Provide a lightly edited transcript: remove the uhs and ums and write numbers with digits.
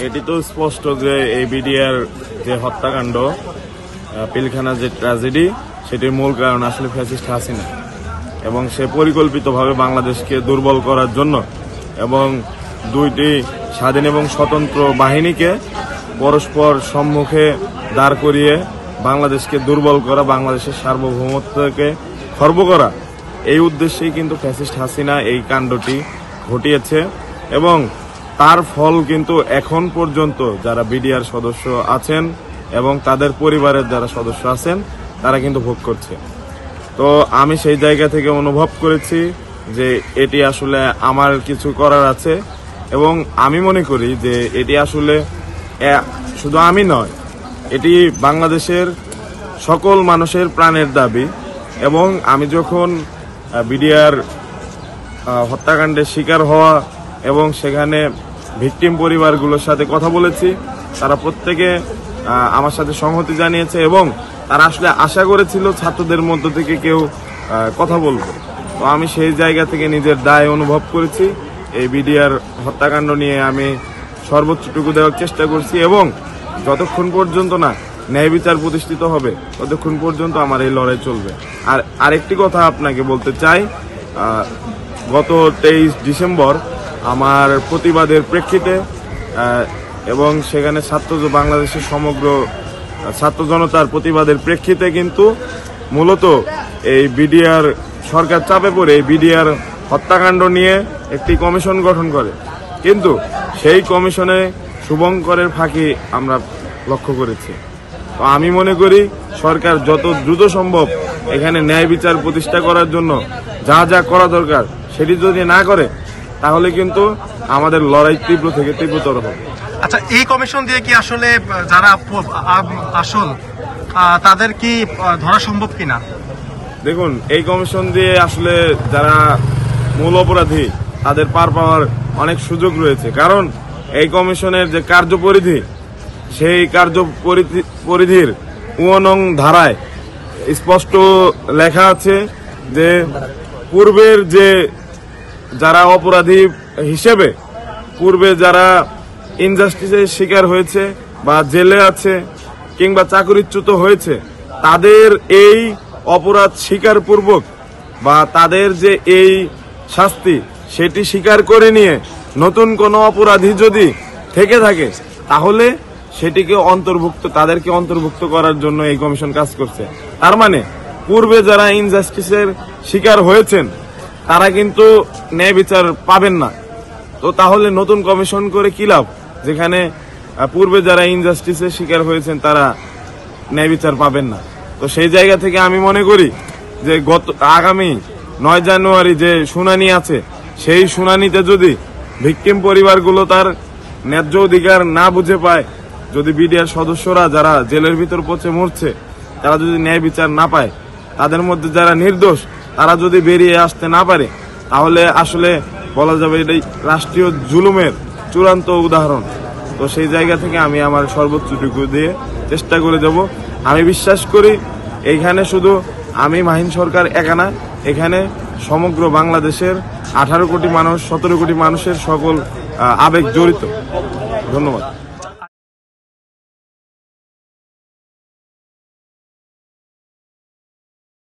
এটি তো স্পষ্ট যে এই বিডিআর যে হত্যাকাণ্ড, পিলখানা যে ট্র্যাজেডি, সেটির মূল কারণ আসলে ফ্যাসিস্ট হাসিনা, এবং সে পরিকল্পিতভাবে বাংলাদেশকে দুর্বল করার জন্য এবং দুইটি স্বাধীন এবং স্বতন্ত্র বাহিনীকে পরস্পর সম্মুখে দাঁড় করিয়ে বাংলাদেশকে দুর্বল করা, বাংলাদেশের সার্বভৌমত্বকে খর্ব করা, এই উদ্দেশ্যেই কিন্তু ফ্যাসিস্ট হাসিনা এই কাণ্ডটি ঘটিয়েছে। এবং তার ফল কিন্তু এখন পর্যন্ত যারা বিডিআর সদস্য আছেন এবং তাদের পরিবারের যারা সদস্য আছেন তারা কিন্তু ভোগ করছে। তো আমি সেই জায়গা থেকে অনুভব করেছি যে এটি আসলে আমার কিছু করার আছে, এবং আমি মনে করি যে এটি আসলে শুধু আমি নয়, এটি বাংলাদেশের সকল মানুষের প্রাণের দাবি। এবং আমি যখন বিডিআর হত্যাকাণ্ডের শিকার হওয়া এবং সেখানে ভিকটিম পরিবারগুলোর সাথে কথা বলেছি, তারা প্রত্যেকে আমার সাথে সংহতি জানিয়েছে এবং তারা আসলে আশা করেছিল ছাত্রদের মধ্য থেকে কেউ কথা বলবে। তো আমি সেই জায়গা থেকে নিজের দায় অনুভব করেছি। এই বিডিআর হত্যাকাণ্ড নিয়ে আমি সর্বোচ্চটুকু দেওয়ার চেষ্টা করছি, এবং যতক্ষণ পর্যন্ত না ন্যায় বিচার প্রতিষ্ঠিত হবে ততক্ষণ পর্যন্ত আমার এই লড়াই চলবে। আর আরেকটি কথা আপনাকে বলতে চাই, গত 23 ডিসেম্বর আমার প্রতিবাদের প্রেক্ষিতে এবং সেখানে বাংলাদেশের সমগ্র ছাত্র জনতার প্রতিবাদের প্রেক্ষিতে কিন্তু মূলত এই বিডিআর সরকার চাপে পড়ে এই বিডিআর হত্যাকাণ্ড নিয়ে একটি কমিশন গঠন করে, কিন্তু সেই কমিশনে শুভঙ্করের ফাঁকি আমরা লক্ষ্য করেছি। তো আমি মনে করি সরকার যত দ্রুত সম্ভব এখানে ন্যায় বিচার প্রতিষ্ঠা করার জন্য যা যা করা দরকার সেটি যদি না করে তাহলে কিন্তু আমাদের লড়াই তীব্র থেকে তীব্রতর হবে। আচ্ছা, এই কমিশন দিয়ে কি আসলে যারা আসল তাদের কি ধরা সম্ভব কিনা? দেখুন, এই কমিশন দিয়ে আসলে যারা মূল অপরাধী তাদের পার পাওয়ার অনেক সুযোগ রয়েছে, কারণ এই কমিশনের যে কার্যপরিধি, সেই কার্যপরিধির ৫ নং ধারায় স্পষ্ট লেখা আছে যে পূর্বের যে যারা অপরাধী হিসেবে পূর্বে যারা ইনজাস্টিসের শিকার হয়েছে বা জেলে আছে কিংবা চাকরিচ্যুত হয়েছে, তাদের এই অপরাধ স্বীকারপূর্বক বা তাদের যে এই শাস্তি সেটি স্বীকার করে নিয়ে নতুন কোনো অপরাধী যদি থেকে থাকে তাহলে সেটিকে তাদেরকে অন্তর্ভুক্ত করার জন্য এই কমিশন কাজ করছে। তার মানে পূর্বে যারা ইনজাস্টিসের শিকার হয়েছেন তারা কিন্তু ন্যায় বিচার পাবেন না। তো তাহলে নতুন কমিশন করে কি লাভ, যেখানে পূর্বে যারা ইনজাস্টিসের শিকার হয়েছেন তারা ন্যায় বিচার পাবেন না। তো সেই জায়গা থেকে আমি মনে করি যে আগামী 9 জানুয়ারি যে শুনানি আছে, সেই শুনানিতে যদি ভিকটিম পরিবারগুলো তার ন্যায্য অধিকার না বুঝে পায়, যদি বিডিআর সদস্যরা যারা জেলের ভিতর পচে মরছে তারা যদি ন্যায় বিচার না পায়, তাদের মধ্যে যারা নির্দোষ তারা যদি বেরিয়ে আসতে না পারে, তাহলে আসলে বলা যাবে এটাই রাষ্ট্রীয় জুলুমের চূড়ান্ত উদাহরণ। তো সেই জায়গা থেকে আমি আমার সর্বোচ্চটুকু দিয়ে চেষ্টা করে যাব। আমি বিশ্বাস করি এইখানে শুধু আমি মাহিন সরকার একা না, এখানে সমগ্র বাংলাদেশের 18 কোটি মানুষ, 17 কোটি মানুষের সকল আবেগ জড়িত। ধন্যবাদ।